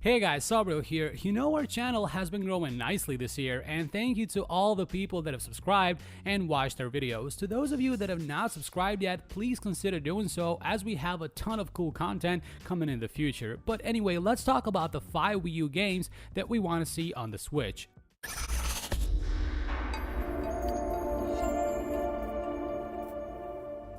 Hey guys, Sabro here. You know our channel has been growing nicely this year, and thank you to all the people that have subscribed and watched our videos. To those of you that have not subscribed yet, please consider doing so as we have a ton of cool content coming in the future. But anyway, let's talk about the 5 Wii U games that we want to see on the Switch.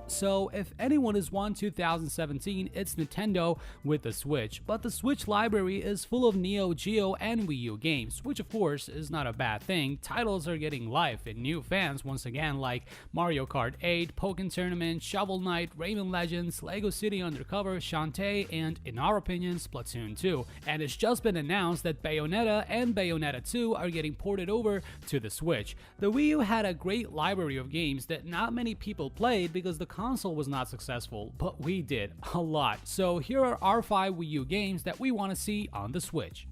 So if anyone has won 2017, it's Nintendo with the Switch. But the Switch library is full of Neo Geo and Wii U games, which of course is not a bad thing. Titles are getting life and new fans once again, like Mario Kart 8, Pokken Tournament, Shovel Knight, Rayman Legends, Lego City Undercover, Shantae, and in our opinion, Splatoon 2. And it's just been announced that Bayonetta and Bayonetta 2 are getting ported over to the Switch. The Wii U had a great library of games that not many people played because the console was not successful, but we did a lot. So here are our 5 Wii U games that we want to see on the Switch.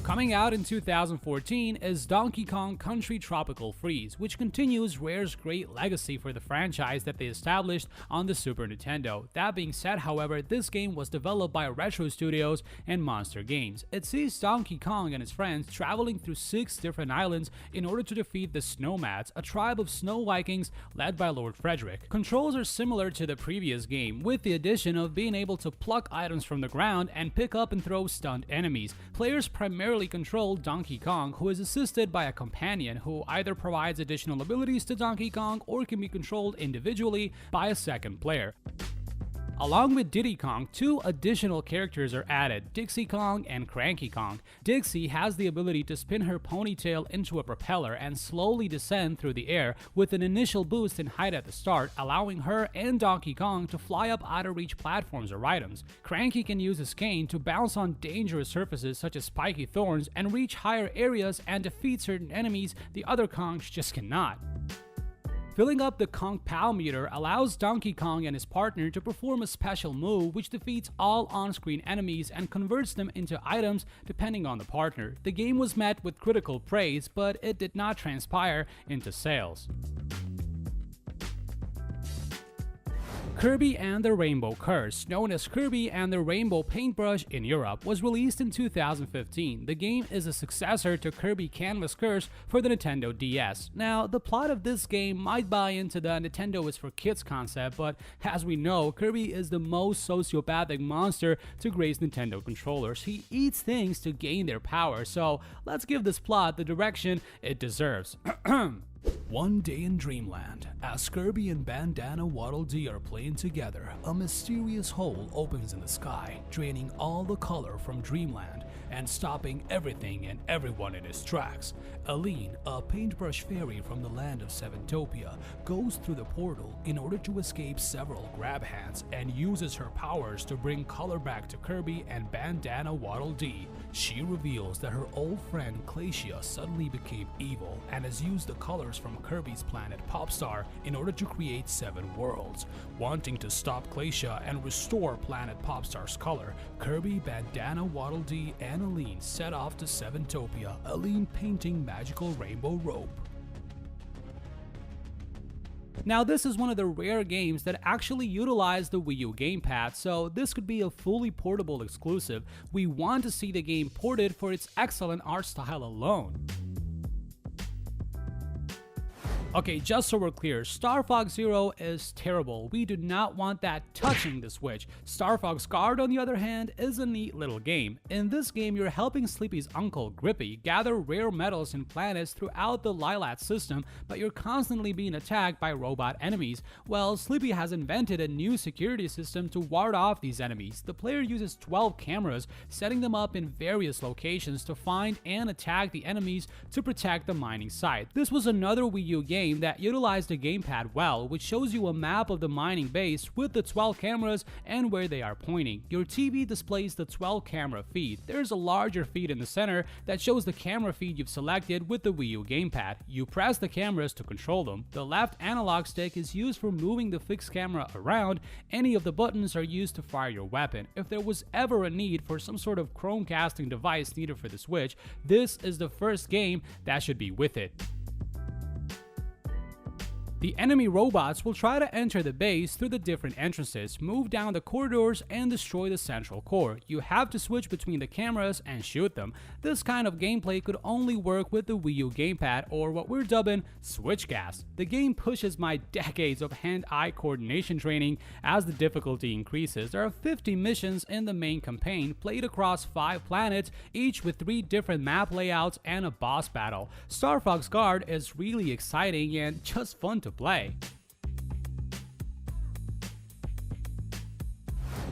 Coming out in 2014 is Donkey Kong Country Tropical Freeze, which continues Rare's great legacy for the franchise that they established on the Super Nintendo. That being said, however, this game was developed by Retro Studios and Monster Games. It sees Donkey Kong and his friends traveling through 6 different islands in order to defeat the Snowmats, a tribe of snow Vikings led by Lord Frederick. Controls are similar to the previous game, with the addition of being able to pluck items from the ground and pick up and throw stunned enemies. Players primarily control Donkey Kong, who is assisted by a companion who either provides additional abilities to Donkey Kong or can be controlled individually by a second player. Along with Diddy Kong, 2 additional characters are added, Dixie Kong and Cranky Kong. Dixie has the ability to spin her ponytail into a propeller and slowly descend through the air with an initial boost in height at the start, allowing her and Donkey Kong to fly up out-of-reach platforms or items. Cranky can use his cane to bounce on dangerous surfaces such as spiky thorns and reach higher areas and defeat certain enemies the other Kongs just cannot. Filling up the Kong Pow meter allows Donkey Kong and his partner to perform a special move which defeats all on-screen enemies and converts them into items depending on the partner. The game was met with critical praise, but it did not transpire into sales. Kirby and the Rainbow Curse, known as Kirby and the Rainbow Paintbrush in Europe, was released in 2015. The game is a successor to Kirby Canvas Curse for the Nintendo DS. Now, the plot of this game might buy into the Nintendo is for kids concept, but as we know, Kirby is the most sociopathic monster to grace Nintendo controllers. He eats things to gain their power, so let's give this plot the direction it deserves. One day in Dreamland, as Kirby and Bandana Waddle Dee are playing together, a mysterious hole opens in the sky, draining all the color from Dreamland and stopping everything and everyone in its tracks. Aline, a paintbrush fairy from the land of Seventopia, goes through the portal in order to escape several grab hands and uses her powers to bring color back to Kirby and Bandana Waddle Dee. She reveals that her old friend Glacia suddenly became evil and has used the colors from Kirby's planet Popstar in order to create 7 worlds. Wanting to stop Glacia and restore planet Popstar's color, Kirby, Bandana Waddle Dee, and Aline set off to Seventopia, Aline painting magical rainbow rope. Now, this is one of the rare games that actually utilize the Wii U gamepad, so this could be a fully portable exclusive. We want to see the game ported for its excellent art style alone. Okay, just so we're clear, Star Fox Zero is terrible. We do not want that touching the Switch. Star Fox Guard, on the other hand, is a neat little game. In this game, you're helping Sleepy's uncle, Grippy, gather rare metals and planets throughout the Lilat system, but you're constantly being attacked by robot enemies. Well, Sleepy has invented a new security system to ward off these enemies. The player uses 12 cameras, setting them up in various locations to find and attack the enemies to protect the mining site. This was another Wii U game that utilized the gamepad well, which shows you a map of the mining base with the 12 cameras and where they are pointing. Your TV displays the 12 camera feed. There's a larger feed in the center that shows the camera feed you've selected with the Wii U gamepad. You press the cameras to control them. The left analog stick is used for moving the fixed camera around. Any of the buttons are used to fire your weapon. If there was ever a need for some sort of Chromecasting device needed for the Switch, this is the first game that should be with it. The enemy robots will try to enter the base through the different entrances, move down the corridors, and destroy the central core. You have to switch between the cameras and shoot them. This kind of gameplay could only work with the Wii U gamepad, or what we're dubbing Switch Gas. The game pushes my decades of hand-eye coordination training as the difficulty increases. There are 50 missions in the main campaign, played across 5 planets, each with 3 different map layouts and a boss battle. Star Fox Guard is really exciting and just fun to play.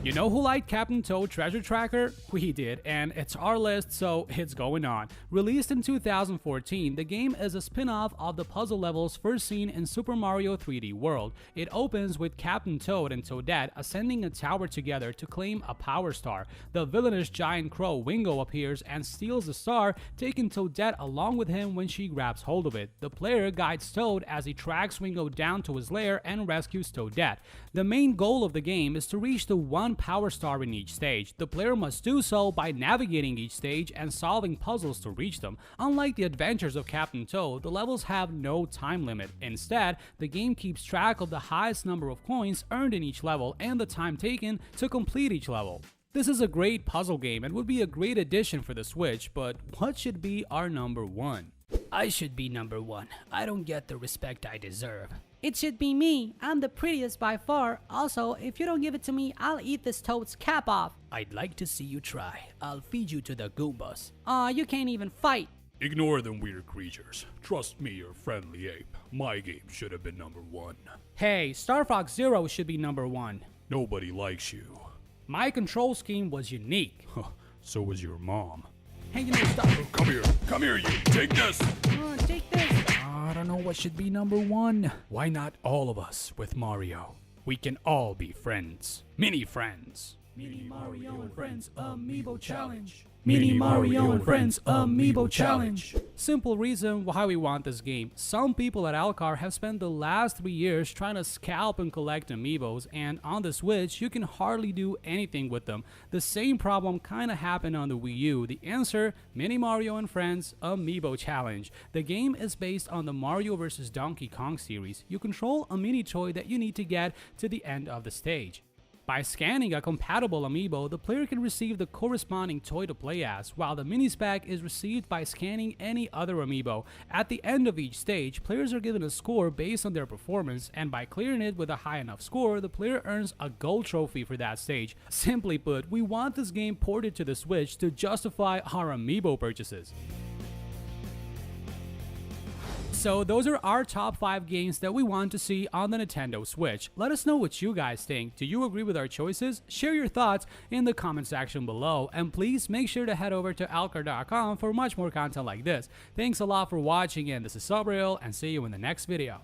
You know who liked Captain Toad Treasure Tracker? We did, and it's our list, so it's going on. Released in 2014, the game is a spin-off of the puzzle levels first seen in Super Mario 3D World. It opens with Captain Toad and Toadette ascending a tower together to claim a power star. The villainous giant crow Wingo appears and steals the star, taking Toadette along with him when she grabs hold of it. The player guides Toad as he tracks Wingo down to his lair and rescues Toadette. The main goal of the game is to reach the one power star in each stage. The player must do so by navigating each stage and solving puzzles to reach them. Unlike the adventures of Captain Toad, the levels have no time limit. Instead, the game keeps track of the highest number of coins earned in each level and the time taken to complete each level. This is a great puzzle game and would be a great addition for the Switch, but what should be our number 1? I should be number 1. I don't get the respect I deserve. It should be me. I'm the prettiest by far. Also, if you don't give it to me, I'll eat this toad's cap off. I'd like to see you try. I'll feed you to the Goombas. Aw, you can't even fight. Ignore them weird creatures. Trust me, you're friendly ape. My game should have been number 1. Hey, Star Fox Zero should be number 1. Nobody likes you. My control scheme was unique. So was your mom. Hey, you know, stop. Come here, you. Take this. Take this. I don't know what should be number 1. Why not all of us with Mario? We can all be friends. Mini friends. Mini Mario and Friends Amiibo Challenge. Mini Mario and Friends Amiibo Challenge. Simple reason why we want this game. Some people at AltChar have spent the last 3 years trying to scalp and collect amiibos, and on the Switch you can hardly do anything with them. The same problem kinda happened on the Wii U. The answer, Mini Mario and Friends Amiibo Challenge. The game is based on the Mario vs Donkey Kong series. You control a mini toy that you need to get to the end of the stage. By scanning a compatible amiibo, the player can receive the corresponding toy to play as, while the mini-spec is received by scanning any other amiibo. At the end of each stage, players are given a score based on their performance, and by clearing it with a high enough score, the player earns a gold trophy for that stage. Simply put, we want this game ported to the Switch to justify our amiibo purchases. So those are our top 5 games that we want to see on the Nintendo Switch. Let us know what you guys think. Do you agree with our choices? Share your thoughts in the comment section below, and please make sure to head over to AltChar.com for much more content like this. Thanks a lot for watching, and this is Sabriel, and see you in the next video.